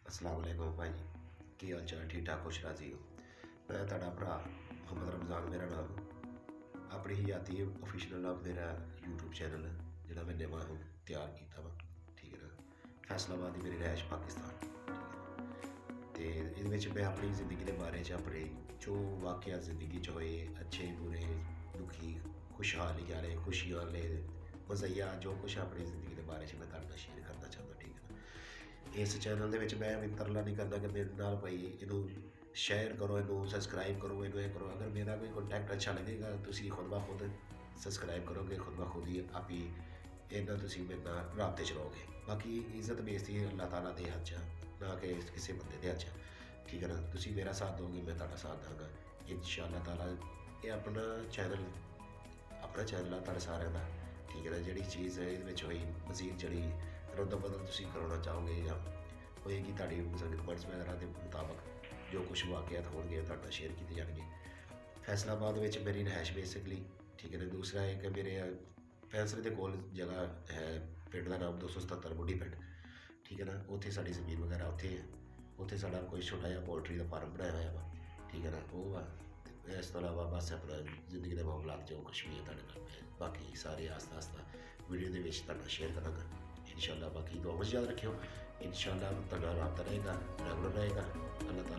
अस्सलाम वालेकुम भाई जी। की हाल चाल? ठीक ठाक, खुश राजी हो? मैं तुहाडा भरा मोहम्मद रमज़ान मेरा नाम। अपनी ही जाती है ऑफिशियल मेरा यूट्यूब चैनल है जिहड़ा मैं नवां हुण तैयार कीता वा। ठीक है ना। फैसलाबाद दी मेरी रहायश पाकिस्तान। ठीक है ना। ते इहदे विच मैं अपनी ज़िंदगी दे बारे च अपने जो वाकया ज़िंदगी च होए, अच्छे बुरे, दुखी, खुशहाली आह्ले, खुशियां आह्ले, मज़ाहिया जो कुछ अपनी ज़िंदगी के बारे च मैं तुहाडे नाल शेयर करना चाहता। ठीक है ना। इस चैनल दे विच मैं भी तरला नहीं करदा कि मेरे नाल भाई इनू शेयर करो, इनू सबसक्राइब करो, इनू ये करो। अगर मेरा कोई कंटेंट अच्छा लगेगा तुसीं खुद ब खुद सबसक्राइब करोगे, खुद ब खुद ही आप ही इन्ना तुसीं मेरे नाल राबते च रहोगे। बाकी इज्जत बेइज्जती अल्लाह ताला दे हत्थ च, ना कि किसी बंदे दे हत्थ च। ठीक है ना। तुसीं मेरा साथ दोगे, मैं तुहाडा साथ दांगा इंशाअल्लाह ताला। ये अपना चैनल आ तुहाडे सारेआं दा। ठीक है ना। जिहड़ी चीज़ इहदे विच होई मज़ीद जिहड़ी रद्द बदल तुसीं कराउणा चाहोगे जां होएगी तुहाडी कमेंट्स वगैरह के मुताबक जो कुछ वाकयात होणगे तुहाडे नाल शेयर कीते जाणगे। फैसलाबाद विच मेरी रहायश बेसिकली। ठीक है ना। दूसरा है कि मेरे फैसले दे कोल जगह है, पिंड दा नाम 277 बुढ़ी पिंड। ठीक है ना। उत्थे साडी ज़मीन वगैरह उत्थे है। उत्थे साडा कोई छोटा जिहा पोल्ट्री दा फार्म बनाया होया वा। ठीक है ना। ओह् वा ते इस तो इलावा बस अपना जिंदगी दे मामलात जो कुछ भी है तुहाडे नाल मैं बाकी सारे आस्ता आस्ता वीडियो दे विच तुहाडे नाल शेयर करांगा इंशाअल्लाह। बाकी दुआवां च याद रखियो। इंशाअल्लाह तुहाडा राबता रहेगा, रेगुलर रहेगा। अल्लाह ताला